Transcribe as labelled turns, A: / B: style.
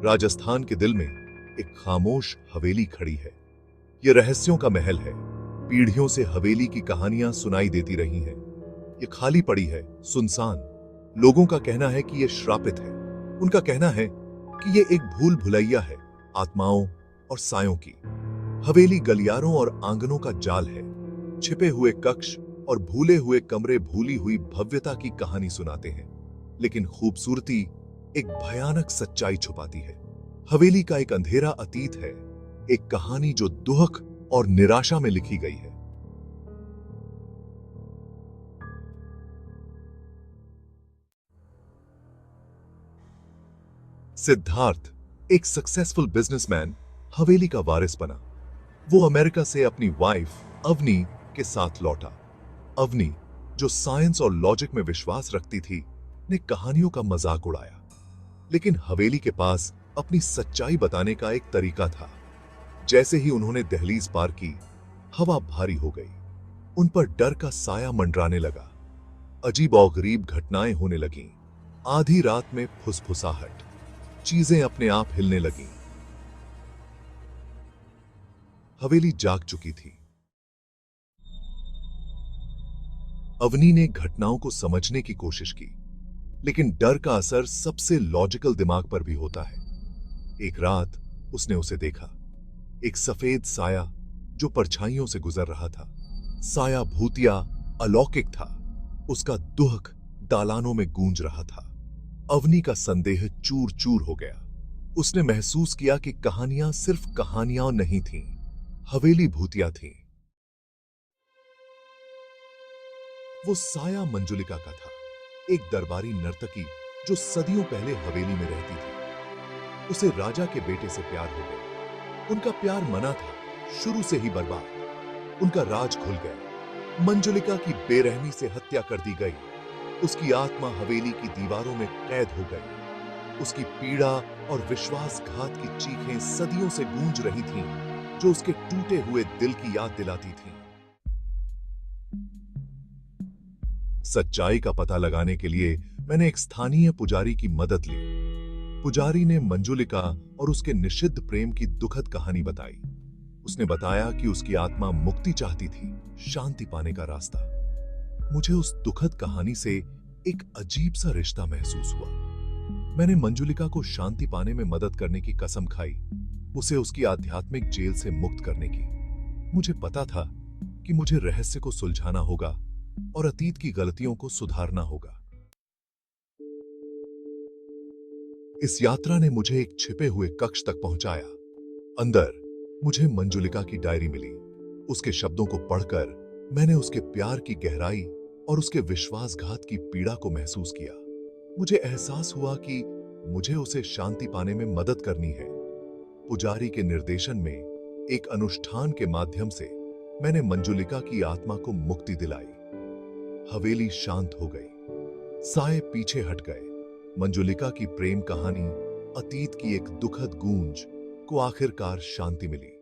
A: राजस्थान के दिल में एक खामोश हवेली खड़ी है। यह रहस्यों का महल है। पीढ़ियों से हवेली की कहानियां सुनाई देती रही हैं। ये खाली पड़ी है, सुनसान। लोगों का कहना है कि यह श्रापित है। उनका कहना है कि यह एक भूल भुलैया है, आत्माओं और सायों की। हवेली गलियारों और आंगनों का जाल है। छिपे हुए कक्ष और भूले हुए कमरे भूली हुई भव्यता की कहानी सुनाते हैं, लेकिन खूबसूरती एक भयानक सच्चाई छुपाती है। हवेली का एक अंधेरा अतीत है, एक कहानी जो दुख और निराशा में लिखी गई है। सिद्धार्थ, एक सक्सेसफुल बिजनेसमैन, हवेली का वारिस बना। वो अमेरिका से अपनी वाइफ अवनी के साथ लौटा। अवनी, जो साइंस और लॉजिक में विश्वास रखती थी, ने कहानियों का मजाक उड़ाया। लेकिन हवेली के पास अपनी सच्चाई बताने का एक तरीका था। जैसे ही उन्होंने दहलीज पार की, हवा भारी हो गई। उन पर डर का साया मंडराने लगा। अजीब और गरीब घटनाएं होने लगीं। आधी रात में फुसफुसाहट, चीजें अपने आप हिलने लगीं। हवेली जाग चुकी थी। अवनी ने घटनाओं को समझने की कोशिश की, लेकिन डर का असर सबसे लॉजिकल दिमाग पर भी होता है। एक रात उसने उसे देखा, एक सफेद साया जो परछाइयों से गुजर रहा था। साया भूतिया, अलौकिक था। उसका दुख दालानों में गूंज रहा था। अवनी का संदेह चूर चूर हो गया। उसने महसूस किया कि कहानियां सिर्फ कहानियां नहीं थीं, हवेली भूतिया थीं। वो साया मंजुलिका का था, एक दरबारी नर्तकी जो सदियों पहले हवेली में रहती थी। उसे राजा के बेटे से प्यार हो गया। उनका प्यार मना था, शुरू से ही बर्बाद। उनका राज खुल गया। मंजुलिका की बेरहमी से हत्या कर दी गई। उसकी आत्मा हवेली की दीवारों में कैद हो गई। उसकी पीड़ा और विश्वासघात की चीखें सदियों से गूंज रही थीं, जो उसके टूटे हुए दिल की याद दिलाती थीं। सच्चाई का पता लगाने के लिए मैंने एक स्थानीय पुजारी की मदद ली। पुजारी ने मंजुलिका और उसके निषिद्ध प्रेम की दुखद कहानी बताई। उसने बताया कि उसकी आत्मा मुक्ति चाहती थी, शांति पाने का रास्ता। मुझे उस दुखद कहानी से एक अजीब सा रिश्ता महसूस हुआ। मैंने मंजुलिका को शांति पाने में मदद करने की कसम खाई, उसे उसकी आध्यात्मिक जेल से मुक्त करने की। मुझे पता था कि मुझे रहस्य को सुलझाना होगा और अतीत की गलतियों को सुधारना होगा। इस यात्रा ने मुझे एक छिपे हुए कक्ष तक पहुंचाया। अंदर मुझे मंजुलिका की डायरी मिली। उसके शब्दों को पढ़कर मैंने उसके प्यार की गहराई और उसके विश्वासघात की पीड़ा को महसूस किया। मुझे एहसास हुआ कि मुझे उसे शांति पाने में मदद करनी है। पुजारी के निर्देशन में एक अनुष्ठान के माध्यम से मैंने मंजुलिका की आत्मा को मुक्ति दिलाई। हवेली शांत हो गई। साए पीछे हट गए। मंजुलिका की प्रेम कहानी, अतीत की एक दुखद गूंज को आखिरकार शांति मिली।